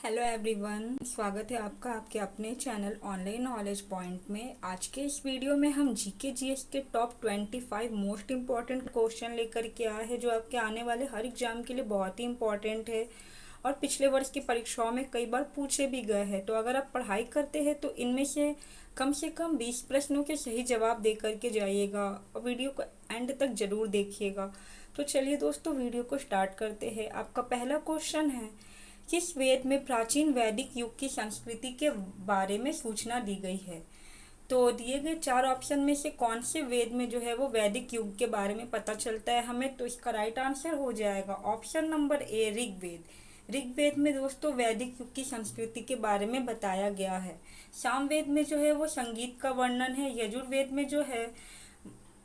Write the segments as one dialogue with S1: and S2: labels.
S1: Hello everyone, स्वागत है आपका आपके अपने चैनल ऑनलाइन नॉलेज पॉइंट में। आज के इस वीडियो में हम जीके जीएस के टॉप 25 मोस्ट इम्पॉर्टेंट क्वेश्चन लेकर के आए हैं, जो आपके आने वाले हर एग्जाम के लिए बहुत ही इम्पॉर्टेंट है और पिछले वर्ष की परीक्षाओं में कई बार पूछे भी गए हैं। तो अगर आप पढ़ाई करते हैं तो इनमें से कम 20 प्रश्नों के सही जवाब दे करके जाइएगा और वीडियो को एंड तक जरूर देखिएगा। तो चलिए दोस्तों, वीडियो को स्टार्ट करते हैं। आपका पहला क्वेश्चन है, किस वेद में प्राचीन वैदिक युग की संस्कृति के बारे में सूचना दी गई है? तो दिए गए 4 ऑप्शन में से कौन से वेद में जो है वो वैदिक युग के बारे में पता चलता है हमें? तो इसका राइट आंसर हो जाएगा option number A, Rigveda. Rigveda में दोस्तों वैदिक युग की संस्कृति के बारे में बताया गया है। सामवेद में जो है वो संगीत का वर्णन है। यजुर्वेद में जो है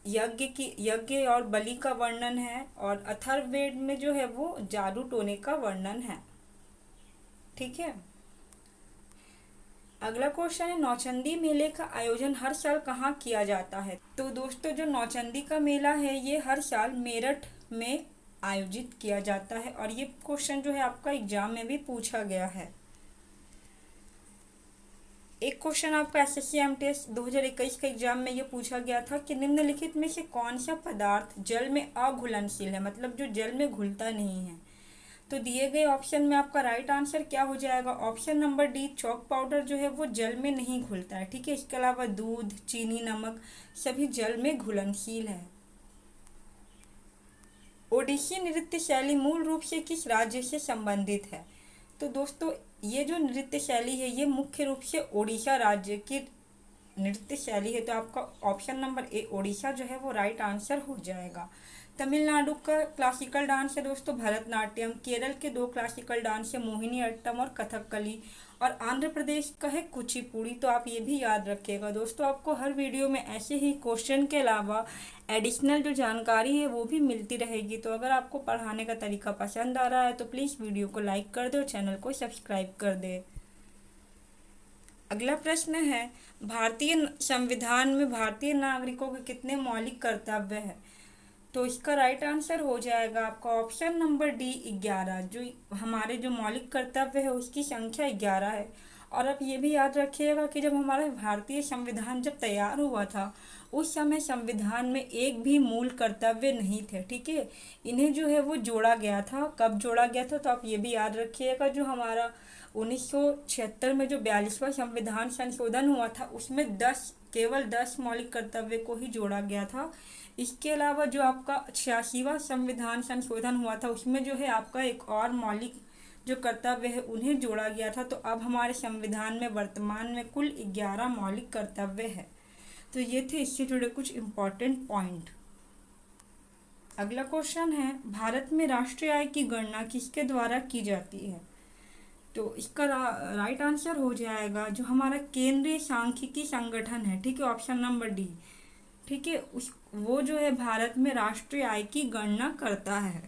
S1: यज्ञ और बलि का वर्णन है। और अथर्ववेद में जो है वो जादू टोने का वर्णन है। ठीक है। अगला क्वेश्चन है, नौचंदी मेले का आयोजन हर साल कहाँ किया जाता है? तो दोस्तों, जो नौचंदी का मेला है ये हर साल मेरठ में आयोजित किया जाता है और ये क्वेश्चन जो है आपका एग्जाम में भी पूछा गया है। एक क्वेश्चन आपका एसएससी एमटीएस 2021 के एग्जाम में ये पूछा गया था कि निम्नलिखित में से कौन सा पदार्थ जल में अघुलनशील है, मतलब जो जल में घुलता नहीं है? तो दिए गए ऑप्शन में आपका राइट आंसर क्या हो जाएगा? Option number D, chalk powder जो है वो जल में नहीं घुलता है। ठीक है। इसके अलावा दूध, चीनी, नमक सभी जल में घुलनशील है। ओडिसी नृत्य शैली मूल रूप से किस राज्य से संबंधित है? तो दोस्तों, ये जो नृत्य शैली है ये मुख्य रूप से ओडिशा राज्य की नृत्य शैली है। तो आपका ऑप्शन नंबर ए, ओडिशा जो है वो राइट आंसर हो जाएगा। तमिलनाडु का क्लासिकल डांस है दोस्तों भरतनाट्यम। केरल के 2 क्लासिकल डांस है, मोहिनी अट्टम और कथकली। और आंध्र प्रदेश का है कुचिपुड़ी। तो आप ये भी याद रखिएगा दोस्तों। आपको हर वीडियो में ऐसे ही क्वेश्चन के अलावा एडिशनल जो जानकारी है वो भी मिलती रहेगी। तो अगर आपको पढ़ाने का तरीका पसंद आ रहा है तो प्लीज़ वीडियो को लाइक कर दो, चैनल को सब्सक्राइब कर दे। अगला प्रश्न है, भारतीय संविधान में भारतीय नागरिकों के कितने मौलिक कर्तव्य है? तो इसका राइट आंसर हो जाएगा आपका ऑप्शन नंबर डी, 11। जो हमारे जो मौलिक कर्तव्य है उसकी संख्या 11 है। और आप ये भी याद रखिएगा कि जब हमारा भारतीय संविधान जब तैयार हुआ था उस समय संविधान में एक भी मूल कर्तव्य नहीं थे। ठीक है। इन्हें जो है वो जोड़ा गया था। कब जोड़ा गया था? तो आप ये भी याद रखिएगा, जो हमारा 1976 में जो 42वां संविधान संशोधन हुआ था उसमें केवल 10 मौलिक कर्तव्य को ही जोड़ा गया था। इसके अलावा जो आपका 86वां संविधान संशोधन हुआ था उसमें जो है आपका एक और मौलिक जो कर्तव्य है उन्हें जोड़ा गया था। तो अब हमारे संविधान में वर्तमान में कुल 11 मौलिक कर्तव्य है। तो ये थे इससे जुड़े कुछ इम्पोर्टेंट पॉइंट। अगला क्वेश्चन है, भारत में राष्ट्रीय आय की गणना किसके द्वारा की जाती है? तो इसका राइट आंसर हो जाएगा जो हमारा केंद्रीय सांख्यिकी संगठन है। ठीक है। Option number D. ठीक है। वो जो है भारत में राष्ट्रीय आय की गणना करता है।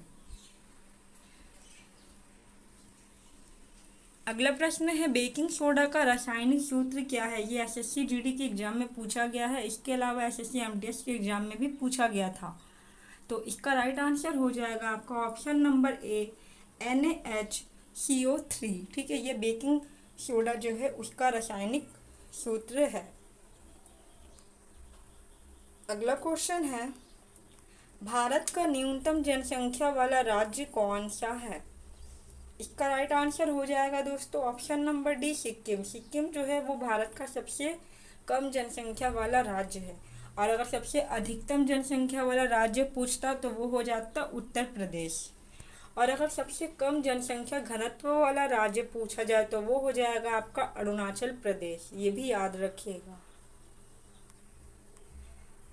S1: अगला प्रश्न है, बेकिंग सोडा का रासायनिक सूत्र क्या है? ये एसएससी जीडी के एग्जाम में पूछा गया है। इसके अलावा एसएससी एमटीएस के एग्जाम में भी पूछा गया था। तो इसका राइट आंसर हो जाएगा आपका ऑप्शन नंबर ए, NaHCO3। ठीक है। ये बेकिंग सोडा जो है उसका रासायनिक सूत्र है। अगला क्वेश्चन है, भारत का न्यूनतम जनसंख्या वाला राज्य कौन सा है? इसका राइट आंसर हो जाएगा दोस्तों option number D, Sikkim. Sikkim जो है वो भारत का सबसे कम जनसंख्या वाला राज्य है। और अगर सबसे अधिकतम जनसंख्या वाला राज्य पूछता तो वो हो जाता उत्तर प्रदेश। और अगर सबसे कम जनसंख्या घनत्व वाला राज्य पूछा जाए तो वो हो जाएगा आपका अरुणाचल प्रदेश। ये भी याद रखिएगा।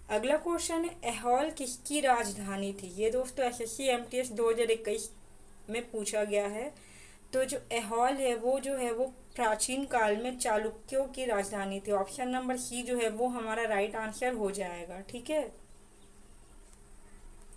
S1: अगला क्वेश्चन है, ऐहोल किसकी राजधानी थी? ये दोस्तों एसएससी एमटीएस 2021 में पूछा गया है। तो जो ऐहोल है वो प्राचीन काल में चालुक्यों की राजधानी थी। ऑप्शन नंबर सी जो है वो हमारा राइट आंसर हो जाएगा। ठीक है।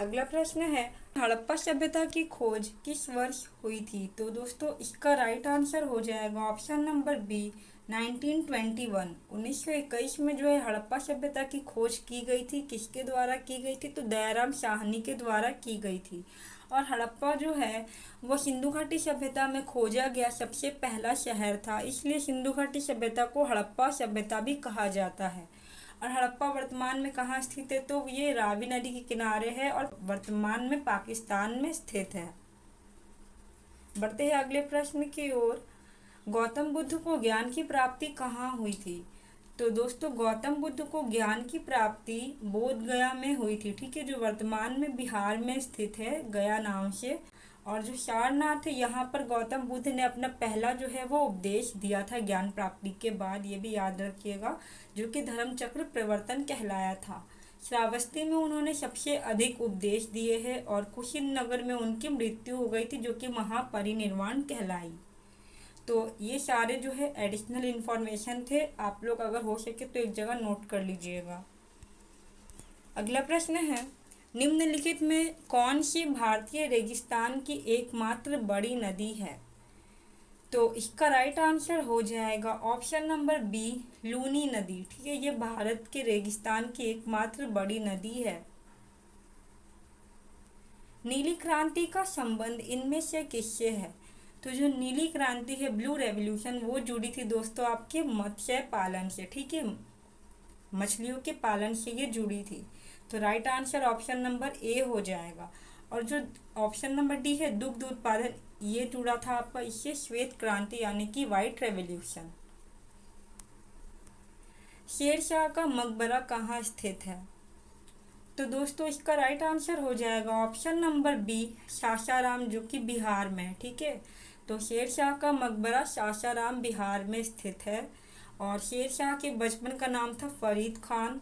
S1: अगला प्रश्न है, हड़प्पा सभ्यता की खोज किस वर्ष हुई थी? तो दोस्तों इसका राइट आंसर हो जाएगा ऑप्शन नंबर बी, 1921। 1921 में जो है हड़प्पा सभ्यता की खोज की गई थी। किसके द्वारा की गई थी? तो दयाराम साहनी के द्वारा की गई थी। और हड़प्पा जो है वो सिंधु घाटी सभ्यता में खोजा गया सबसे पहला शहर था, इसलिए सिंधु घाटी सभ्यता को हड़प्पा सभ्यता भी कहा जाता है। और हड़प्पा वर्तमान में कहाँ स्थित है, तो ये रावी नदी के किनारे है और वर्तमान में पाकिस्तान में स्थित है। बढ़ते हैं अगले प्रश्न की ओर। गौतम बुद्ध को ज्ञान की प्राप्ति कहाँ हुई थी? तो दोस्तों गौतम बुद्ध को ज्ञान की प्राप्ति बोध गया में हुई थी, ठीक है, जो वर्तमान में बिहार में स्थित है गया नाम से। और जो सारनाथ है यहाँ पर गौतम बुद्ध ने अपना पहला जो है वो उपदेश दिया था ज्ञान प्राप्ति के बाद, ये भी याद रखिएगा, जो कि धर्म चक्र प्रवर्तन कहलाया था। श्रावस्ती में उन्होंने सबसे अधिक उपदेश दिए हैं और कुशीनगर में उनकी मृत्यु हो गई थी, जो कि महापरिनिर्वाण कहलाई। तो ये सारे जो है एडिशनल इन्फॉर्मेशन थे, आप लोग अगर हो सके तो एक जगह नोट कर लीजिएगा। अगला प्रश्न है, निम्नलिखित में कौन सी भारतीय रेगिस्तान की एकमात्र बड़ी नदी है? तो इसका राइट आंसर हो जाएगा ऑप्शन नंबर बी, लूनी नदी, ठीक है, ये भारत के रेगिस्तान की एकमात्र बड़ी नदी है। नीली क्रांति का संबंध इनमें से किससे है? तो जो नीली क्रांति है, ब्लू रेवोल्यूशन, वो जुड़ी थी दोस्तों आपके मत्स्य पालन से, ठीक है, मछलियों के पालन से ये जुड़ी थी। तो राइट आंसर ऑप्शन नंबर ए हो जाएगा। और जो ऑप्शन नंबर डी है, दुग्ध उत्पादन, ये जुड़ा था आपका इससे श्वेत क्रांति यानी कि व्हाइट रेवोल्यूशन। शेरशाह का मकबरा कहाँ स्थित है? तो दोस्तों इसका राइट आंसर हो जाएगा ऑप्शन नंबर बी, सासाराम, जो कि बिहार में है, ठीक है। तो शेरशाह का मकबरा सासाराम बिहार में स्थित है। और शेरशाह के बचपन का नाम था फरीद खान।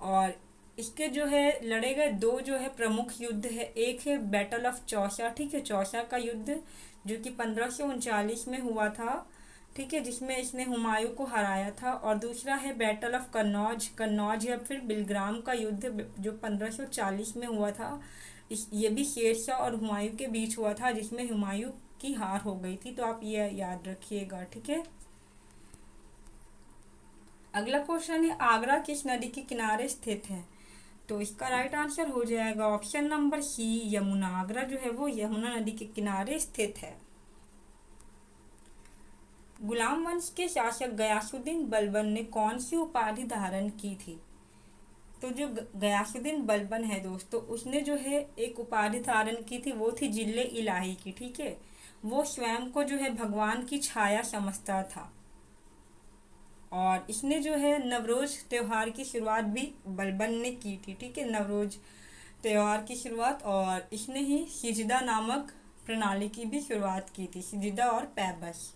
S1: और इसके जो है लड़े गए दो जो है प्रमुख युद्ध है, एक है बैटल ऑफ चौसा, ठीक है, चौसा का युद्ध जो कि 1539 में हुआ था, ठीक है, जिसमें इसने हुमायूं को हराया था। और दूसरा है बैटल ऑफ कन्नौज या फिर बिलग्राम का युद्ध जो 1540 में हुआ था। ये भी शेरशाह और हुमायूं के बीच हुआ था, जिसमें हुमायूं की हार हो गई थी। तो आप ये याद रखिएगा, ठीक है। अगला क्वेश्चन है, आगरा किस नदी के किनारे स्थित है? तो इसका राइट आंसर हो जाएगा option number C, Yamuna. Agra जो है वो यमुना नदी के किनारे स्थित है। गुलाम वंश के शासक गयासुद्दीन बलबन ने कौन सी उपाधि धारण की थी? तो जो गयासुद्दीन बलबन है दोस्तों, उसने जो है एक उपाधि धारण की थी, वो थी जिले इलाही की, ठीक है। वो स्वयं को जो है भगवान की छाया समझता था। और इसने जो है नवरोज त्योहार की शुरुआत भी बलबन ने की थी, ठीक है, नवरोज त्योहार की शुरुआत। और इसने ही सिजदा नामक प्रणाली की भी शुरुआत की थी, सिजदा और पैबस।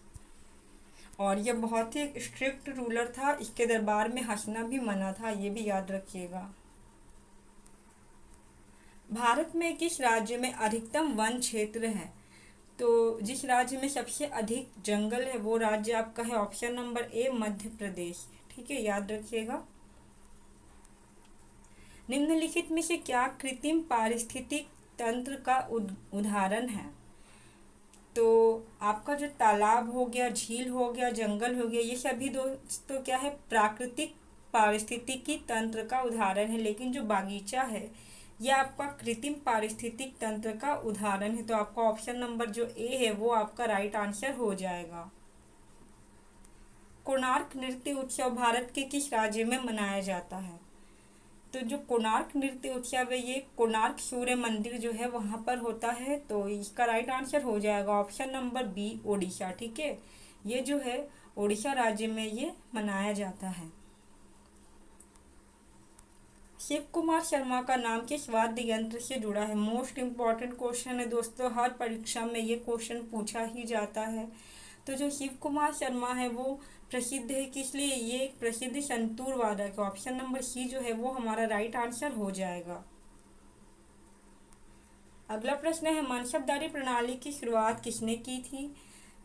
S1: और यह बहुत ही स्ट्रिक्ट रूलर था, इसके दरबार में हंसना भी मना था, ये भी याद रखिएगा। भारत में किस राज्य में अधिकतम वन क्षेत्र है? तो जिस राज्य में सबसे अधिक जंगल है वो राज्य आपका है ऑप्शन नंबर ए, मध्य प्रदेश, ठीक है, याद रखिएगा। निम्नलिखित में से क्या कृत्रिम पारिस्थितिक तंत्र का उदाहरण है? तो आपका जो तालाब हो गया, झील हो गया, जंगल हो गया, ये सभी दोस्तों क्या है, प्राकृतिक पारिस्थितिकी तंत्र का उदाहरण है। लेकिन जो बागीचा है यह आपका कृत्रिम पारिस्थितिक तंत्र का उदाहरण है। तो आपका ऑप्शन नंबर जो ए है वो आपका राइट आंसर हो जाएगा। कोणार्क नृत्य उत्सव भारत के किस राज्य में मनाया जाता है? तो जो कोणार्क नृत्य उत्सव है ये कोणार्क सूर्य मंदिर जो है वहाँ पर होता है। तो इसका राइट आंसर हो जाएगा ऑप्शन नंबर बी, ओडिशा, ठीक है, ये जो है ओडिशा राज्य में ये मनाया जाता है। शिव कुमार शर्मा का नाम किस वाद्य यंत्र से जुड़ा है? मोस्ट इम्पॉर्टेंट क्वेश्चन है दोस्तों, हर परीक्षा में ये क्वेश्चन पूछा ही जाता है। तो जो शिव कुमार शर्मा है वो प्रसिद्ध है किस लिए? ये एक प्रसिद्ध संतूर वादक है। ऑप्शन नंबर सी जो है वो हमारा राइट आंसर हो जाएगा। अगला प्रश्न है, मनसबदारी प्रणाली की शुरुआत किसने की थी?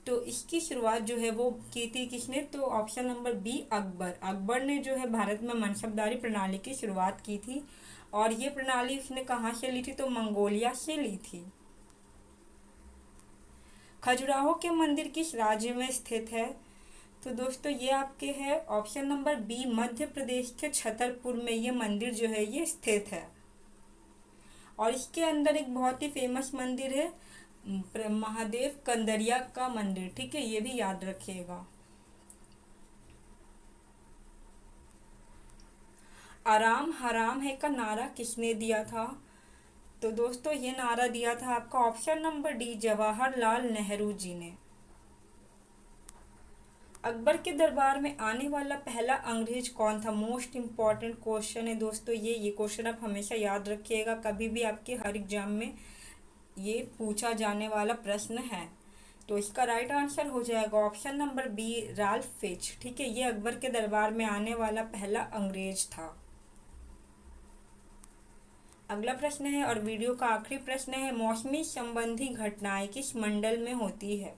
S1: तो इसकी शुरुआत जो है वो की थी किसने? तो option number B, Akbar. Akbar ने जो है भारत में मनसबदारी प्रणाली की शुरुआत की थी। और ये प्रणाली उसने कहाँ से ली थी? तो मंगोलिया से ली थी। खजुराहो के मंदिर किस राज्य में स्थित है? तो दोस्तों ये आपके है option number B, Madhya Pradesh के छतरपुर में ये मंदिर जो है ये स्थित है। और इसके अंदर एक बहुत ही फेमस मंदिर है महादेव कंदरिया का मंदिर, ठीक है, ये भी याद रखिएगा। आराम हराम है का नारा किसने दिया था? तो दोस्तों ये नारा दिया था आपका option number D, Jawaharlal Nehru ji ने। अकबर के दरबार में आने वाला पहला अंग्रेज कौन था? मोस्ट इम्पॉर्टेंट क्वेश्चन है दोस्तों ये क्वेश्चन आप हमेशा याद रखिएगा, कभी भी आपके हर एग्जाम में ये पूछा जाने वाला प्रश्न है। तो इसका राइट आंसर हो जाएगा option number B, Ralph Fitch, ठीक है, ये अकबर के दरबार में आने वाला पहला अंग्रेज था। अगला प्रश्न है और वीडियो का आखिरी प्रश्न है, मौसमी संबंधी घटनाएं किस मंडल में होती है?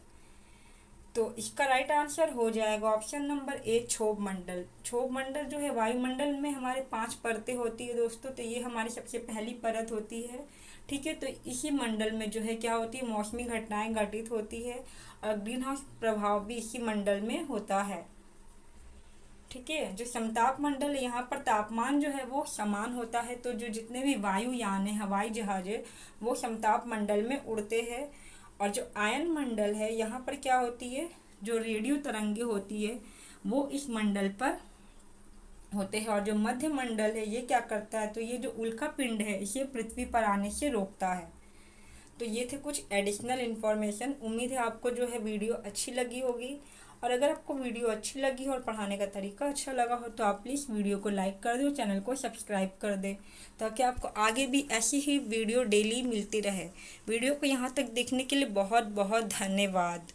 S1: तो इसका राइट आंसर हो जाएगा ऑप्शन नंबर ए, क्षोभ मंडल। क्षोभ मंडल जो है वायुमंडल में हमारे 5 परतें होती है दोस्तों, तो ये हमारी सबसे पहली परत होती है, ठीक है। तो इसी मंडल में जो है क्या होती है, मौसमी घटनाएं घटित होती है और ग्रीन हाउस प्रभाव भी इसी मंडल में होता है, ठीक है। जो समताप मंडल है यहाँ पर तापमान जो है वो समान होता है, तो जो जितने भी वायुयान है, हवाई जहाज है, वो समताप मंडल में उड़ते हैं। और जो आयन मंडल है यहाँ पर क्या होती है, जो रेडियो तरंगे होती है वो इस मंडल पर होते हैं। और जो मध्य मंडल है ये क्या करता है, तो ये जो उल्का पिंड है इसे पृथ्वी पर आने से रोकता है। तो ये थे कुछ एडिशनल इन्फॉर्मेशन। उम्मीद है आपको जो है वीडियो अच्छी लगी होगी, और अगर आपको वीडियो अच्छी लगी हो और पढ़ाने का तरीका अच्छा लगा हो तो आप प्लीज़ वीडियो को लाइक कर दें और चैनल को सब्सक्राइब कर दें, ताकि आपको आगे भी ऐसी ही वीडियो डेली मिलती रहे। वीडियो को यहाँ तक देखने के लिए बहुत बहुत धन्यवाद।